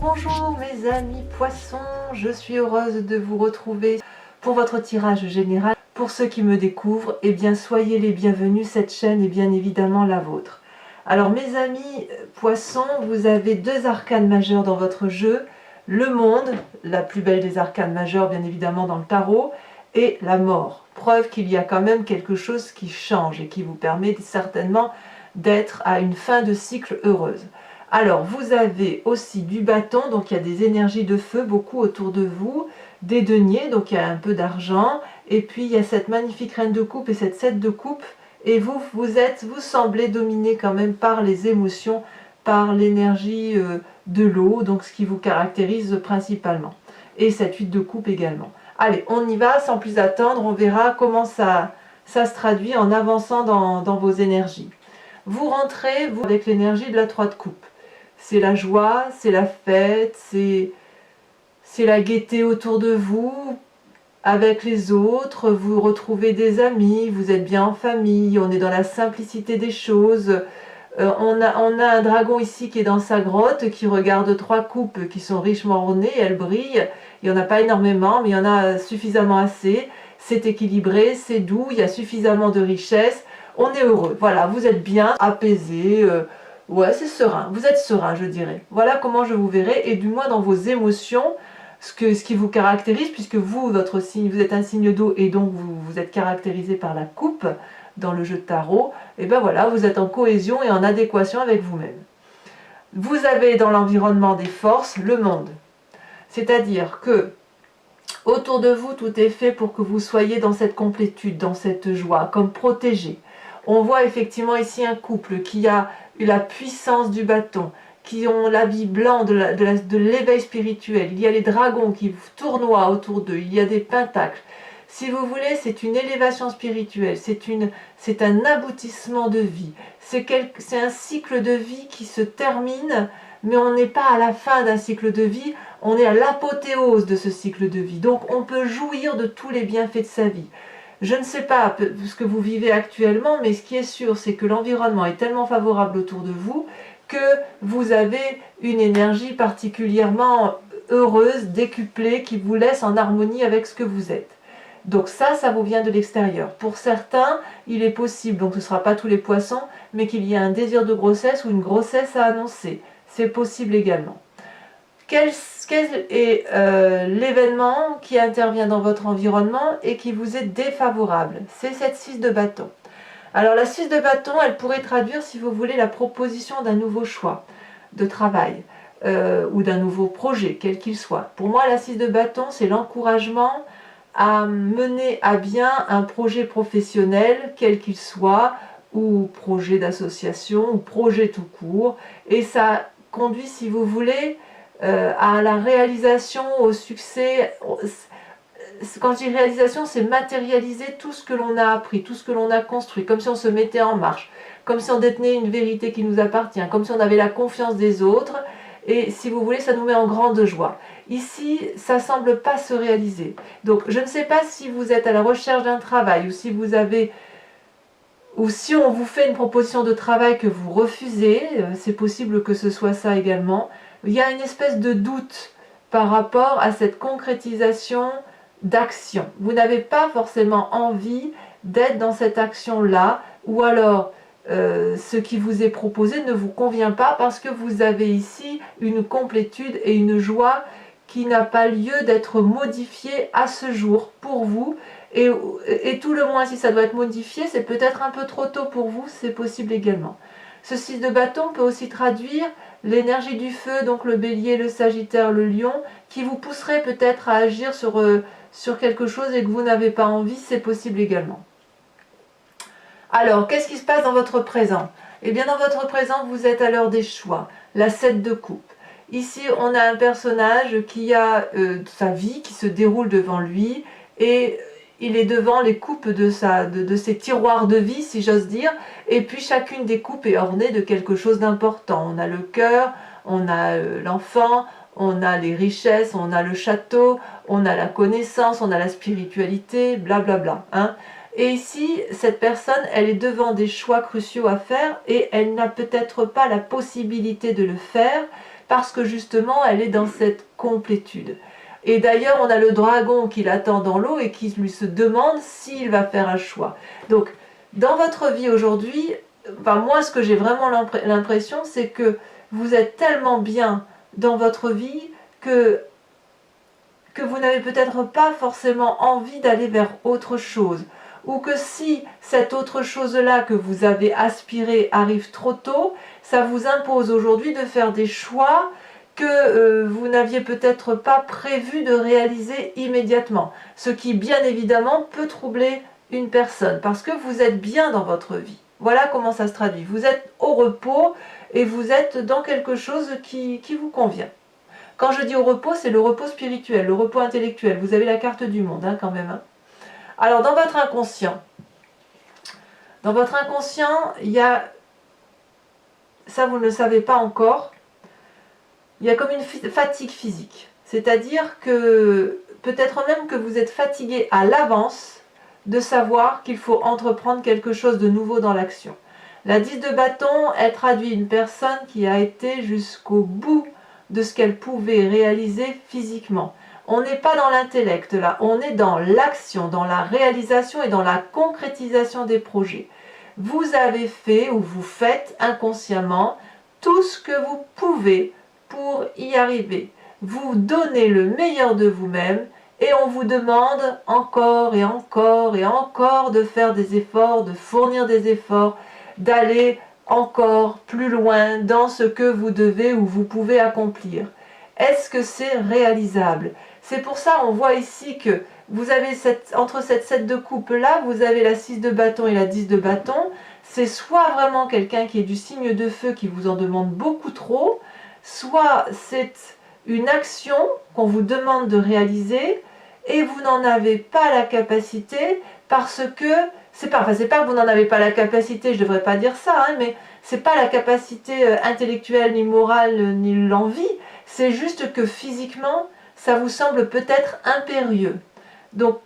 Bonjour mes amis poissons, je suis heureuse de vous retrouver pour votre tirage général. Pour ceux qui me découvrent, eh bien soyez les bienvenus, cette chaîne est bien évidemment la vôtre. Alors mes amis poissons, vous avez deux arcanes majeures dans votre jeu, le monde, la plus belle des arcanes majeures bien évidemment dans le tarot, et la mort. Preuve qu'il y a quand même quelque chose qui change et qui vous permet certainement d'être à une fin de cycle heureuse. Alors, vous avez aussi du bâton, donc il y a des énergies de feu beaucoup autour de vous, des deniers, donc il y a un peu d'argent, et puis il y a cette magnifique reine de coupe et cette 7 de coupe, et vous semblez dominé quand même par les émotions, par l'énergie de l'eau, donc ce qui vous caractérise principalement, et cette 8 de coupe également. Allez, on y va, sans plus attendre, on verra comment ça se traduit en avançant dans vos énergies. Vous rentrez, avec l'énergie de la 3 de coupe. C'est la joie, c'est la fête, c'est la gaieté autour de vous, avec les autres, vous retrouvez des amis, vous êtes bien en famille, on est dans la simplicité des choses. On a un dragon ici qui est dans sa grotte, qui regarde 3 coupes qui sont richement ornées, elles brillent. Il n'y en a pas énormément, mais il y en a suffisamment assez. C'est équilibré, c'est doux, il y a suffisamment de richesse. On est heureux, voilà, vous êtes bien, apaisé, ouais, c'est serein, vous êtes serein, je dirais. Voilà comment je vous verrai, et du moins dans vos émotions, ce qui vous caractérise, puisque vous, votre signe, vous êtes un signe d'eau, et donc vous êtes caractérisé par la coupe dans le jeu de tarot, et bien voilà, vous êtes en cohésion et en adéquation avec vous-même. Vous avez dans l'environnement des forces le monde, c'est-à-dire que autour de vous, tout est fait pour que vous soyez dans cette complétude, dans cette joie, comme protégé. On voit effectivement ici un couple qui a eu la puissance du bâton, qui ont l'habit blanc de l'éveil spirituel. Il y a les dragons qui tournoient autour d'eux, il y a des pentacles. Si vous voulez, c'est une élévation spirituelle, c'est un aboutissement de vie. C'est un cycle de vie qui se termine, mais on n'est pas à la fin d'un cycle de vie, on est à l'apothéose de ce cycle de vie. Donc on peut jouir de tous les bienfaits de sa vie. Je ne sais pas ce que vous vivez actuellement, mais ce qui est sûr, c'est que l'environnement est tellement favorable autour de vous que vous avez une énergie particulièrement heureuse, décuplée, qui vous laisse en harmonie avec ce que vous êtes. Donc ça vous vient de l'extérieur. Pour certains, il est possible, donc ce ne sera pas tous les poissons, mais qu'il y ait un désir de grossesse ou une grossesse à annoncer. C'est possible également. Quel est l'événement qui intervient dans votre environnement et qui vous est défavorable? C'est cette 6 de bâton. Alors la 6 de bâton, elle pourrait traduire, si vous voulez, la proposition d'un nouveau choix de travail ou d'un nouveau projet, quel qu'il soit. Pour moi, la 6 de bâton, c'est l'encouragement à mener à bien un projet professionnel, quel qu'il soit, ou projet d'association, ou projet tout court. Et ça conduit, si vous voulez, à la réalisation, au succès. Quand je dis réalisation, c'est matérialiser tout ce que l'on a appris, tout ce que l'on a construit, comme si on se mettait en marche, comme si on détenait une vérité qui nous appartient, comme si on avait la confiance des autres, et si vous voulez, ça nous met en grande joie. Ici, ça ne semble pas se réaliser. Donc, je ne sais pas si vous êtes à la recherche d'un travail, ou si on vous fait une proposition de travail que vous refusez, c'est possible que ce soit ça également. Il y a une espèce de doute par rapport à cette concrétisation d'action. Vous n'avez pas forcément envie d'être dans cette action-là, ou alors ce qui vous est proposé ne vous convient pas parce que vous avez ici une complétude et une joie qui n'a pas lieu d'être modifiée à ce jour pour vous, et tout le moins si ça doit être modifié, c'est peut-être un peu trop tôt pour vous, c'est possible également. Ce 6 de bâton peut aussi traduire l'énergie du feu, donc le bélier, le sagittaire, le lion, qui vous pousserait peut-être à agir sur quelque chose et que vous n'avez pas envie, c'est possible également. Alors, qu'est-ce qui se passe dans votre présent? Eh bien, dans votre présent, vous êtes à l'heure des choix, la 7 de coupe. Ici, on a un personnage qui a sa vie qui se déroule devant lui, et il est devant les coupes de ses tiroirs de vie, si j'ose dire, et puis chacune des coupes est ornée de quelque chose d'important. On a le cœur, on a l'enfant, on a les richesses, on a le château, on a la connaissance, on a la spiritualité, blablabla. Hein. Et ici, cette personne, elle est devant des choix cruciaux à faire et elle n'a peut-être pas la possibilité de le faire parce que justement elle est dans cette complétude. Et d'ailleurs on a le dragon qui l'attend dans l'eau et qui lui se demande s'il va faire un choix. Donc dans votre vie aujourd'hui, enfin, moi ce que j'ai vraiment l'impression, c'est que vous êtes tellement bien dans votre vie que vous n'avez peut-être pas forcément envie d'aller vers autre chose. Ou que si cette autre chose-là que vous avez aspiré arrive trop tôt, ça vous impose aujourd'hui de faire des choix que vous n'aviez peut-être pas prévu de réaliser immédiatement. Ce qui, bien évidemment, peut troubler une personne parce que vous êtes bien dans votre vie. Voilà comment ça se traduit. Vous êtes au repos et vous êtes dans quelque chose qui vous convient. Quand je dis au repos, c'est le repos spirituel, le repos intellectuel. Vous avez la carte du monde, hein, quand même. Hein. Alors, dans votre inconscient, il y a, ça vous ne le savez pas encore, il y a comme une fatigue physique. C'est-à-dire que peut-être même que vous êtes fatigué à l'avance de savoir qu'il faut entreprendre quelque chose de nouveau dans l'action. La 10 de bâton, elle traduit une personne qui a été jusqu'au bout de ce qu'elle pouvait réaliser physiquement. On n'est pas dans l'intellect là, on est dans l'action, dans la réalisation et dans la concrétisation des projets. Vous avez fait ou vous faites inconsciemment tout ce que vous pouvez pour y arriver. Vous donnez le meilleur de vous-même et on vous demande encore et encore et encore de faire des efforts, de fournir des efforts, d'aller encore plus loin dans ce que vous devez ou vous pouvez accomplir. Est-ce que c'est réalisable? C'est pour ça on voit ici que vous avez entre cette 7 de coupe là, vous avez la 6 de bâton et la 10 de bâton. C'est soit vraiment quelqu'un qui est du signe de feu qui vous en demande beaucoup trop, soit c'est une action qu'on vous demande de réaliser et vous n'en avez pas la capacité parce que c'est pas que vous n'en avez pas la capacité, je devrais pas dire ça, hein, mais c'est pas la capacité intellectuelle ni morale ni l'envie, c'est juste que physiquement ça vous semble peut-être impérieux. Donc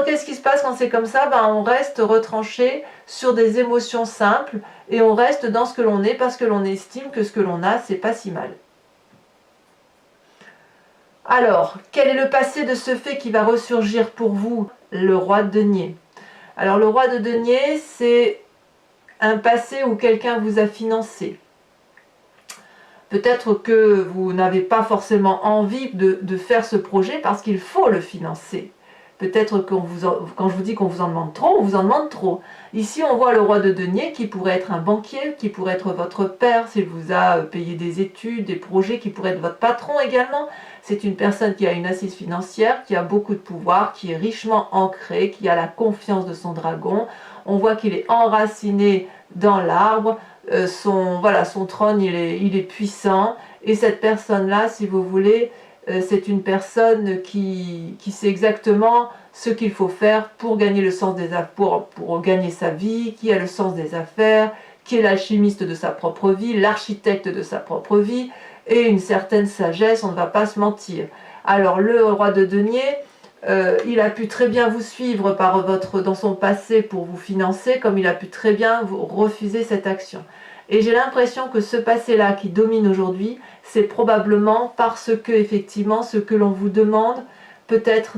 qu'est-ce qui se passe quand c'est comme ça? On reste retranché sur des émotions simples et on reste dans ce que l'on est parce que l'on estime que ce que l'on a c'est pas si mal. Alors, quel est le passé de ce fait qui va ressurgir pour vous? Le roi de denier. Alors le roi de denier, c'est un passé où quelqu'un vous a financé. Peut-être que vous n'avez pas forcément envie de faire ce projet parce qu'il faut le financer. Peut-être que quand je vous dis qu'on vous en demande trop, on vous en demande trop. Ici, on voit le roi de denier qui pourrait être un banquier, qui pourrait être votre père s'il vous a payé des études, des projets, qui pourrait être votre patron également. C'est une personne qui a une assise financière, qui a beaucoup de pouvoir, qui est richement ancrée, qui a la confiance de son dragon. On voit qu'il est enraciné dans l'arbre. Son trône, il est puissant. Et cette personne-là, si vous voulez, c'est une personne qui sait exactement ce qu'il faut faire pour gagner le sens des affaires, pour gagner sa vie, qui a le sens des affaires, qui est l'alchimiste de sa propre vie, l'architecte de sa propre vie, et une certaine sagesse, on ne va pas se mentir. Alors le roi de denier, il a pu très bien vous suivre dans son passé pour vous financer, comme il a pu très bien vous refuser cette action. Et j'ai l'impression que ce passé-là qui domine aujourd'hui, c'est probablement parce que, effectivement, ce que l'on vous demande, peut-être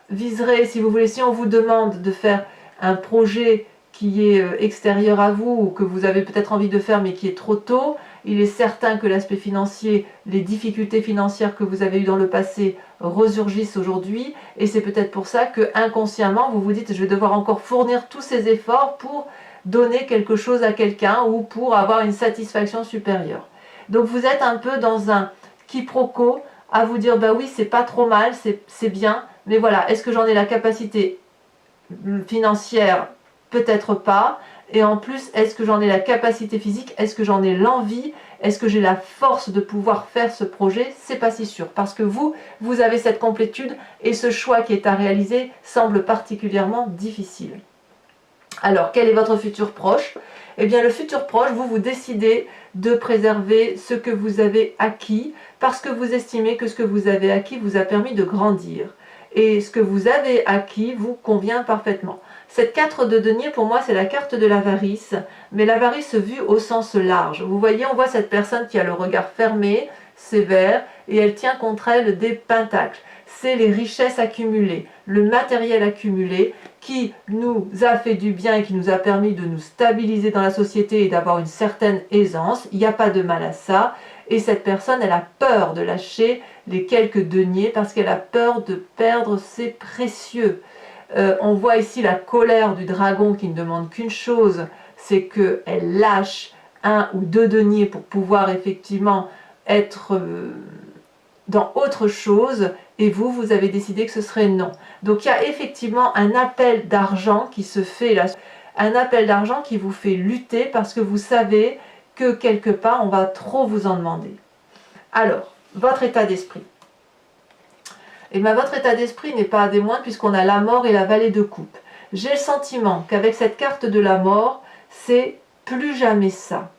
viserait, si vous voulez, si on vous demande de faire un projet qui est extérieur à vous, ou que vous avez peut-être envie de faire, mais qui est trop tôt, il est certain que l'aspect financier, les difficultés financières que vous avez eues dans le passé resurgissent aujourd'hui, et c'est peut-être pour ça que, inconsciemment, vous vous dites, je vais devoir encore fournir tous ces efforts pour donner quelque chose à quelqu'un ou pour avoir une satisfaction supérieure. Donc vous êtes un peu dans un quiproquo à vous dire, bah oui, c'est pas trop mal, c'est bien, mais voilà, est-ce que j'en ai la capacité financière? Peut-être pas. Et en plus, est-ce que j'en ai la capacité physique? Est-ce que j'en ai l'envie? Est-ce que j'ai la force de pouvoir faire ce projet? C'est pas si sûr, parce que vous avez cette complétude et ce choix qui est à réaliser semble particulièrement difficile. Alors, quel est votre futur proche? Eh bien, le futur proche, vous décidez de préserver ce que vous avez acquis parce que vous estimez que ce que vous avez acquis vous a permis de grandir. Et ce que vous avez acquis vous convient parfaitement. Cette carte de denier, pour moi, c'est la carte de l'avarice, mais l'avarice vue au sens large. Vous voyez, on voit cette personne qui a le regard fermé, sévère, et elle tient contre elle des pentacles. C'est les richesses accumulées, le matériel accumulé qui nous a fait du bien et qui nous a permis de nous stabiliser dans la société et d'avoir une certaine aisance. Il n'y a pas de mal à ça. Et cette personne, elle a peur de lâcher les quelques deniers parce qu'elle a peur de perdre ses précieux. On voit ici la colère du dragon qui ne demande qu'une chose, c'est qu'elle lâche 1 ou 2 deniers pour pouvoir effectivement être dans autre chose, et vous avez décidé que ce serait non. Donc il y a effectivement un appel d'argent qui se fait là, un appel d'argent qui vous fait lutter parce que vous savez que quelque part on va trop vous en demander. Alors, votre état d'esprit. Et bien votre état d'esprit n'est pas des moindres puisqu'on a la mort et la vallée de coupe. J'ai le sentiment qu'avec cette carte de la mort, c'est plus jamais ça.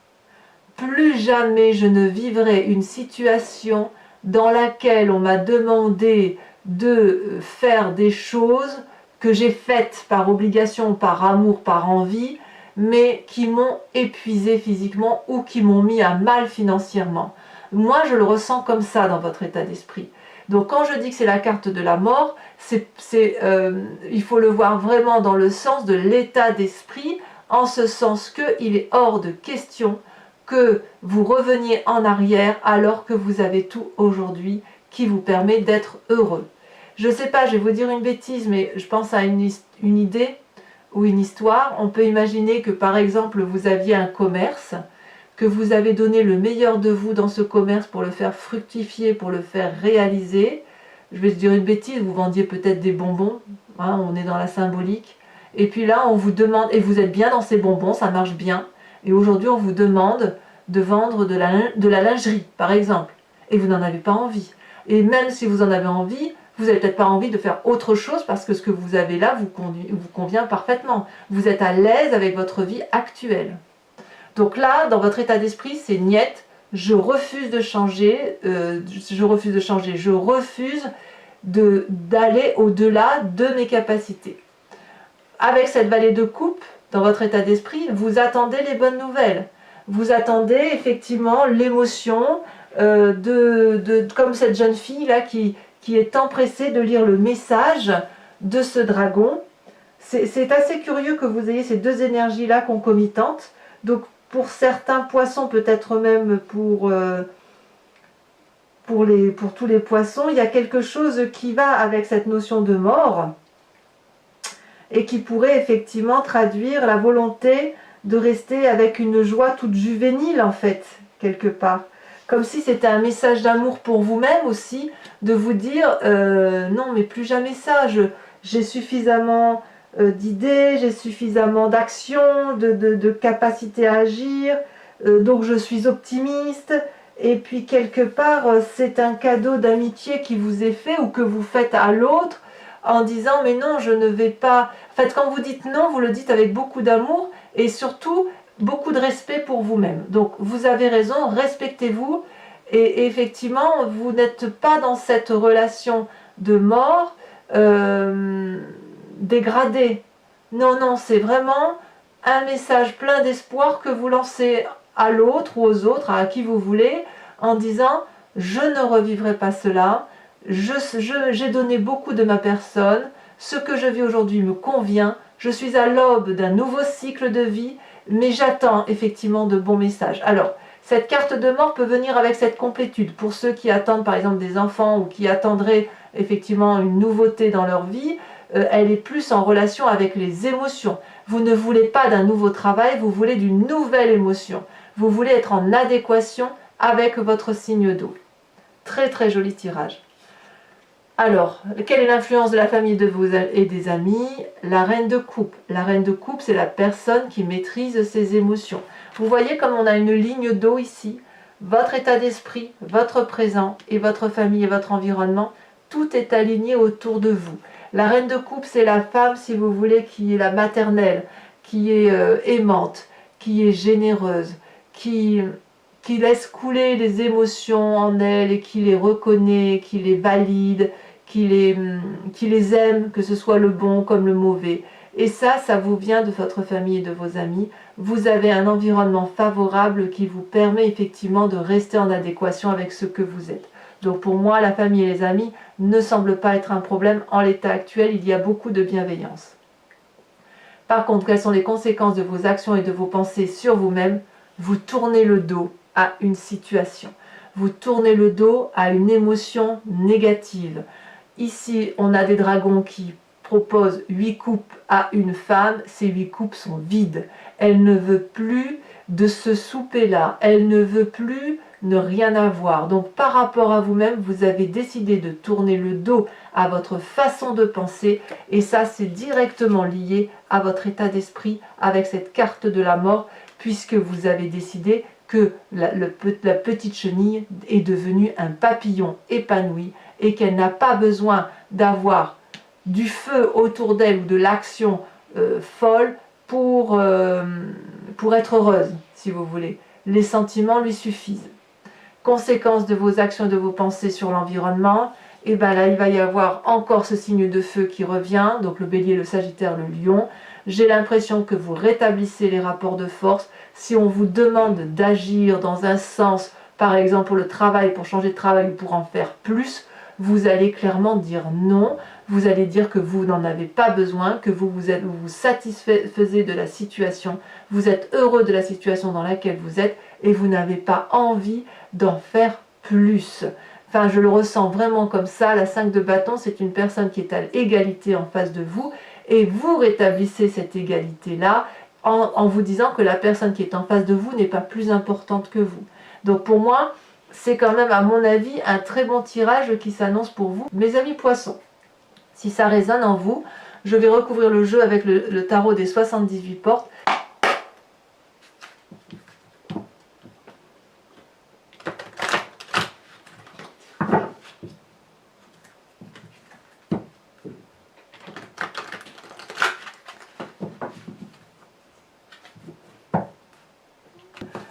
Plus jamais je ne vivrai une situation dans laquelle on m'a demandé de faire des choses que j'ai faites par obligation, par amour, par envie, mais qui m'ont épuisé physiquement ou qui m'ont mis à mal financièrement. Moi, je le ressens comme ça dans votre état d'esprit. Donc quand je dis que c'est la carte de la mort, il faut le voir vraiment dans le sens de l'état d'esprit, en ce sens qu'il est hors de question que vous reveniez en arrière alors que vous avez tout aujourd'hui qui vous permet d'être heureux. Je ne sais pas, je vais vous dire une bêtise, mais je pense à une idée ou une histoire. On peut imaginer que par exemple vous aviez un commerce, que vous avez donné le meilleur de vous dans ce commerce pour le faire fructifier, pour le faire réaliser. Je vais te dire une bêtise, vous vendiez peut-être des bonbons, hein, on est dans la symbolique. Et puis là, on vous demande, et vous êtes bien dans ces bonbons, ça marche bien. Et aujourd'hui, on vous demande de vendre de la lingerie, par exemple. Et vous n'en avez pas envie. Et même si vous en avez envie, vous n'avez peut-être pas envie de faire autre chose parce que ce que vous avez là vous convient parfaitement. Vous êtes à l'aise avec votre vie actuelle. Donc là, dans votre état d'esprit, c'est niet, je refuse de changer, je refuse d'aller au-delà de mes capacités. Avec cette vallée de coupe, dans votre état d'esprit, vous attendez les bonnes nouvelles. Vous attendez effectivement l'émotion comme cette jeune fille là qui est empressée de lire le message de ce dragon. C'est assez curieux que vous ayez ces deux énergies là concomitantes. Donc pour certains poissons, peut-être même pour tous les poissons, il y a quelque chose qui va avec cette notion de mort et qui pourrait effectivement traduire la volonté de rester avec une joie toute juvénile en fait, quelque part. Comme si c'était un message d'amour pour vous-même aussi, de vous dire non mais plus jamais ça, j'ai suffisamment d'idées, j'ai suffisamment d'actions, de capacité à agir, donc je suis optimiste. Et puis quelque part, c'est un cadeau d'amitié qui vous est fait ou que vous faites à l'autre en disant mais non, je ne vais pas... En fait, quand vous dites non, vous le dites avec beaucoup d'amour et surtout beaucoup de respect pour vous-même. Donc vous avez raison, respectez-vous et effectivement, vous n'êtes pas dans cette relation de mort dégradée. Non, non, c'est vraiment un message plein d'espoir que vous lancez à l'autre ou aux autres, à qui vous voulez, en disant « je ne revivrai pas cela, j'ai donné beaucoup de ma personne, ce que je vis aujourd'hui me convient, je suis à l'aube d'un nouveau cycle de vie, mais j'attends effectivement de bons messages. » Alors, cette carte de mort peut venir avec cette complétude. Pour ceux qui attendent par exemple des enfants ou qui attendraient effectivement une nouveauté dans leur vie, elle est plus en relation avec les émotions. Vous ne voulez pas d'un nouveau travail, vous voulez d'une nouvelle émotion. Vous voulez être en adéquation avec votre signe d'eau. Très très joli tirage. Alors, quelle est l'influence de la famille et des amis? La reine de coupe. La reine de coupe, c'est la personne qui maîtrise ses émotions. Vous voyez comme on a une ligne d'eau ici. Votre état d'esprit, votre présent et votre famille et votre environnement, tout est aligné autour de vous. La reine de coupe, c'est la femme, si vous voulez, qui est la maternelle, qui est aimante, qui est généreuse, qui laisse couler les émotions en elle et qui les reconnaît, qui les valide, qui les aime, que ce soit le bon comme le mauvais. Et ça vous vient de votre famille et de vos amis. Vous avez un environnement favorable qui vous permet effectivement de rester en adéquation avec ce que vous êtes. Donc pour moi, la famille et les amis ne semblent pas être un problème. En l'état actuel, il y a beaucoup de bienveillance. Par contre, quelles sont les conséquences de vos actions et de vos pensées sur vous-même? Vous tournez le dos à une situation. Vous tournez le dos à une émotion négative. Ici, on a des dragons qui proposent 8 coupes à une femme. Ces 8 coupes sont vides. Elle ne veut plus de ce souper-là. Elle ne veut plus ne rien avoir. Donc, par rapport à vous-même, vous avez décidé de tourner le dos à votre façon de penser. Et ça, c'est directement lié à votre état d'esprit avec cette carte de la mort, puisque vous avez décidé que la petite chenille est devenue un papillon épanoui et qu'elle n'a pas besoin d'avoir du feu autour d'elle ou de l'action folle pour être heureuse, si vous voulez. Les sentiments lui suffisent. Conséquence de vos actions et de vos pensées sur l'environnement, et bien là, il va y avoir encore ce signe de feu qui revient, donc le bélier, le sagittaire, le lion. J'ai l'impression que vous rétablissez les rapports de force. Si on vous demande d'agir dans un sens, par exemple pour le travail, pour changer de travail ou pour en faire plus, vous allez clairement dire non. Vous allez dire que vous n'en avez pas besoin, que vous vous satisfaisez de la situation, vous êtes heureux de la situation dans laquelle vous êtes et vous n'avez pas envie d'en faire plus. Enfin, je le ressens vraiment comme ça. La 5 de bâton, c'est une personne qui est à l'égalité en face de vous et vous rétablissez cette égalité-là en vous disant que la personne qui est en face de vous n'est pas plus importante que vous. Donc pour moi, c'est quand même à mon avis un très bon tirage qui s'annonce pour vous. Mes amis poissons, si ça résonne en vous, je vais recouvrir le jeu avec le tarot des 78 portes.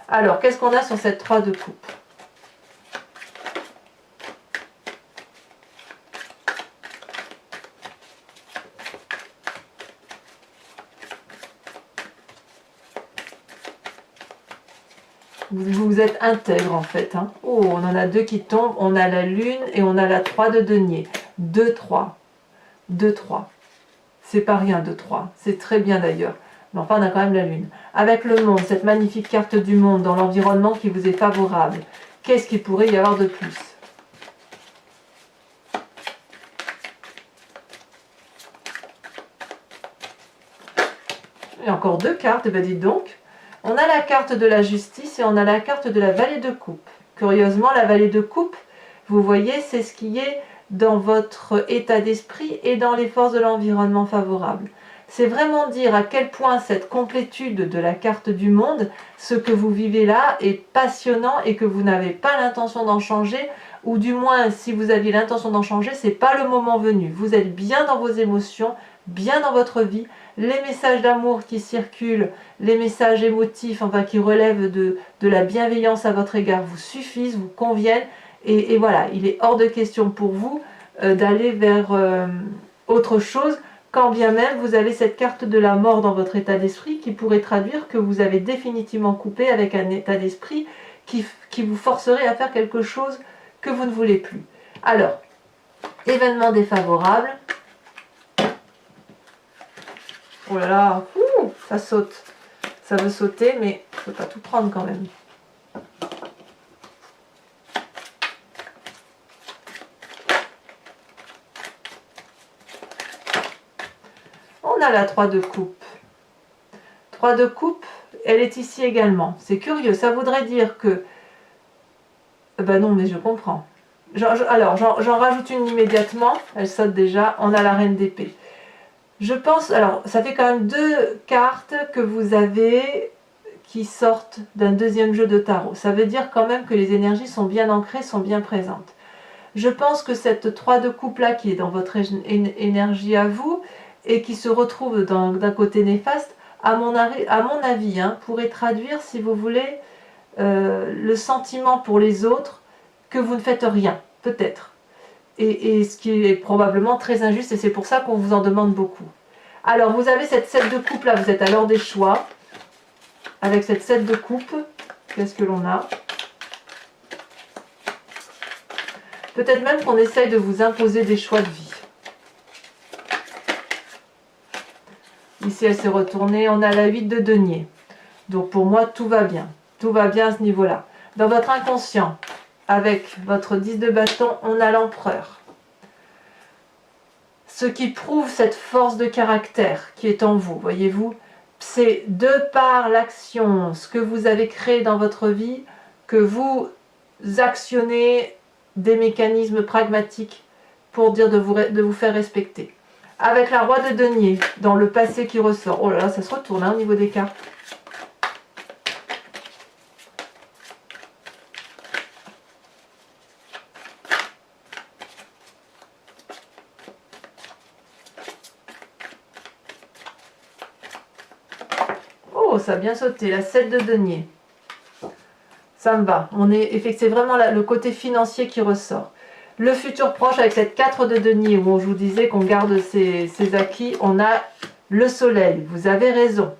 Alors, qu'est-ce qu'on a sur cette 3 de coupe? Vous êtes intègre en fait. Hein. Oh, on en a deux qui tombent. On a la lune et on a la 3 de denier. 2, 3. 2, 3. C'est pas rien, 2, 3. C'est très bien d'ailleurs. Mais enfin, on a quand même la lune. Avec le monde, cette magnifique carte du monde dans l'environnement qui vous est favorable. Qu'est-ce qu'il pourrait y avoir de plus? Il y a encore deux cartes, ben dites donc. On a la carte de la justice et on a la carte de la vallée de coupe. Curieusement, la vallée de coupe, vous voyez, c'est ce qui est dans votre état d'esprit et dans les forces de l'environnement favorable. C'est vraiment dire à quel point cette complétude de la carte du monde, ce que vous vivez là, est passionnant et que vous n'avez pas l'intention d'en changer, ou du moins, si vous aviez l'intention d'en changer, c'est pas le moment venu. Vous êtes bien dans vos émotions, bien dans votre vie. Les messages d'amour qui circulent, les messages émotifs, enfin qui relèvent de la bienveillance à votre égard vous suffisent, vous conviennent. Et voilà, il est hors de question pour vous d'aller vers autre chose, quand bien même vous avez cette carte de la mort dans votre état d'esprit qui pourrait traduire que vous avez définitivement coupé avec un état d'esprit qui vous forcerait à faire quelque chose que vous ne voulez plus. Alors, événement défavorable. Oh là là, ça saute. Ça veut sauter, mais je ne peux pas tout prendre quand même. On a la 3 de coupe. 3 de coupe, elle est ici également. C'est curieux, ça voudrait dire que... Ben non, mais je comprends. Alors, j'en rajoute une immédiatement. Elle saute déjà. On a la reine d'épée. Je pense, alors ça fait quand même deux cartes que vous avez qui sortent d'un deuxième jeu de tarot. Ça veut dire quand même que les énergies sont bien ancrées, sont bien présentes. Je pense que cette 3 de coupe là qui est dans votre énergie à vous et qui se retrouve d'un côté néfaste, à mon avis, hein, pourrait traduire, si vous voulez, le sentiment pour les autres que vous ne faites rien, peut-être. Et ce qui est probablement très injuste, et c'est pour ça qu'on vous en demande beaucoup. Alors, vous avez cette 7 de coupe là, vous êtes à l'heure des choix. Avec cette 7 de coupe, qu'est-ce que l'on a? Peut-être même qu'on essaye de vous imposer des choix de vie. Ici, elle s'est retournée. On a la 8 de denier. Donc, pour moi, tout va bien. Tout va bien à ce niveau-là. Dans votre inconscient, avec votre 10 de bâton, on a l'empereur. Ce qui prouve cette force de caractère qui est en vous, voyez-vous, c'est de par l'action, ce que vous avez créé dans votre vie, que vous actionnez des mécanismes pragmatiques pour dire de vous faire respecter. Avec la roi de denier, dans le passé qui ressort. Oh là là, ça se retourne hein, au niveau des cartes. Oh, ça a bien sauté, la 7 de denier. Ça me va. C'est vraiment le côté financier qui ressort. Le futur proche avec cette 4 de denier où je vous disais qu'on garde ses acquis, on a le soleil. Vous avez raison.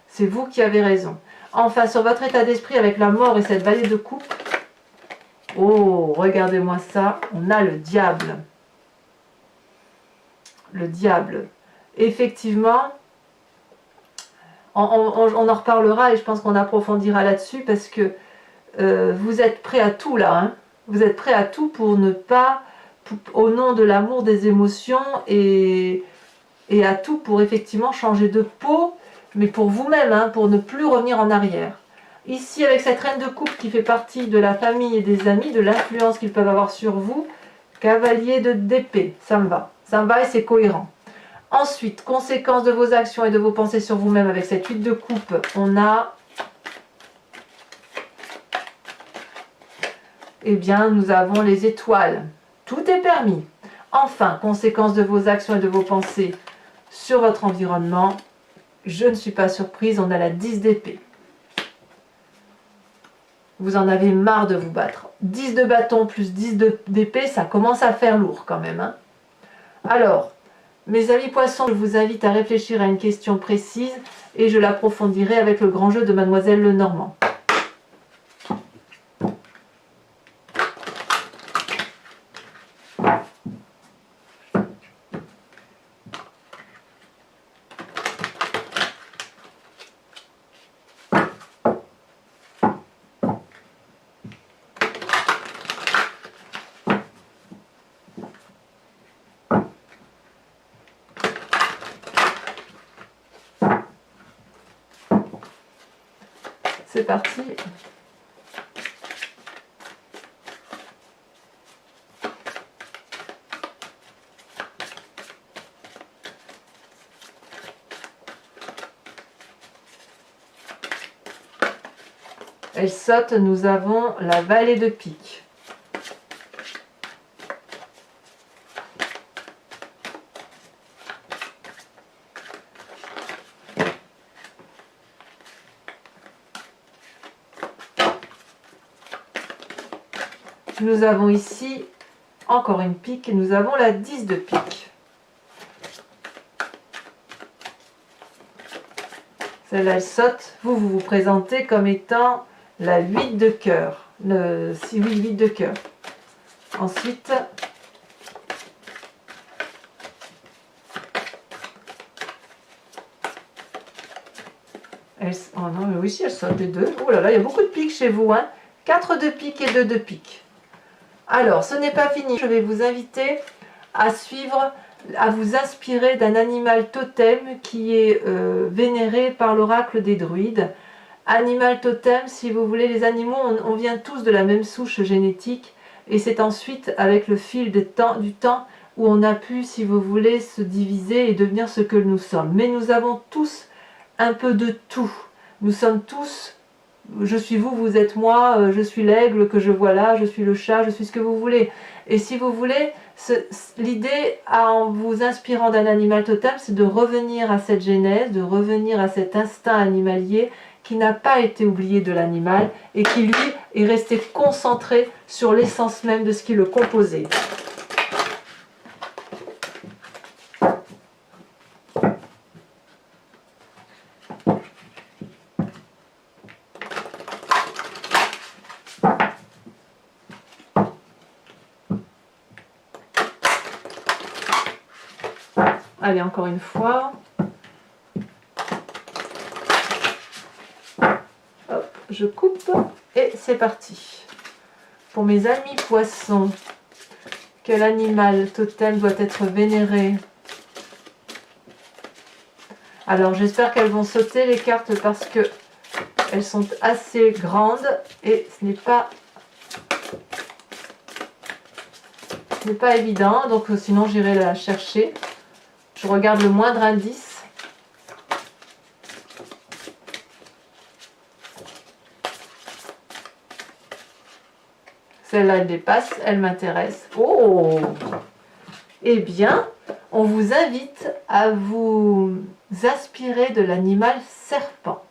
C'est vous qui avez raison. Enfin, sur votre état d'esprit avec la mort et cette vallée de coupe, oh, regardez-moi ça, on a le diable. Le diable. Effectivement, on en reparlera et je pense qu'on approfondira là-dessus parce que vous êtes prêt à tout là, hein. Vous êtes prêt à tout pour ne pas, au nom de l'amour, des émotions et à tout pour effectivement changer de peau, mais pour vous-même, hein, pour ne plus revenir en arrière. Ici, avec cette reine de coupe qui fait partie de la famille et des amis, de l'influence qu'ils peuvent avoir sur vous, cavalier d'épée, ça me va. Ça me va et c'est cohérent. Ensuite, conséquence de vos actions et de vos pensées sur vous-même avec cette 8 de coupe, on a... Eh bien, nous avons les étoiles. Tout est permis. Enfin, conséquence de vos actions et de vos pensées sur votre environnement, je ne suis pas surprise, on a la 10 d'épée. Vous en avez marre de vous battre. 10 de bâton plus 10 d'épée, ça commence à faire lourd quand même. Hein. Alors, mes amis poissons, je vous invite à réfléchir à une question précise et je l'approfondirai avec le grand jeu de Mademoiselle Lenormand. C'est parti. Elle saute, nous avons la vallée de pique. Nous avons ici encore une pique et nous avons la 10 de pique. Celle-là, elle saute. Vous vous présentez comme étant la 8 de cœur. Oui, 8 de cœur. Ensuite, oh non, mais oui, si elle saute les deux. Oh là là, il y a beaucoup de piques chez vous. Hein. 4 de pique et 2 de pique. Alors, ce n'est pas fini. Je vais vous inviter à suivre, à vous inspirer d'un animal totem qui est vénéré par l'oracle des druides. Animal totem, si vous voulez, les animaux, on vient tous de la même souche génétique et c'est ensuite avec le fil du temps où on a pu, si vous voulez, se diviser et devenir ce que nous sommes. Mais nous avons tous un peu de tout. Nous sommes tous... Je suis vous, vous êtes moi, je suis l'aigle que je vois là, je suis le chat, je suis ce que vous voulez. Et si vous voulez, l'idée en vous inspirant d'un animal totem, c'est de revenir à cette genèse, de revenir à cet instinct animalier qui n'a pas été oublié de l'animal et qui lui est resté concentré sur l'essence même de ce qui le composait. Allez, encore une fois. Hop, je coupe et c'est parti. Pour mes amis poissons, quel animal totem doit être vénéré? Alors j'espère qu'elles vont sauter les cartes parce que elles sont assez grandes et ce n'est pas évident, donc sinon j'irai la chercher. Je regarde le moindre indice. Celle-là, elle dépasse, elle m'intéresse. Oh! Eh bien, on vous invite à vous inspirer de l'animal serpent.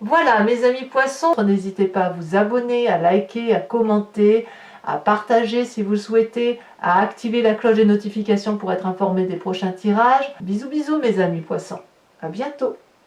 Voilà, mes amis poissons, n'hésitez pas à vous abonner, à liker, à commenter, à partager si vous le souhaitez, à activer la cloche des notifications pour être informé des prochains tirages. Bisous bisous mes amis poissons, à bientôt.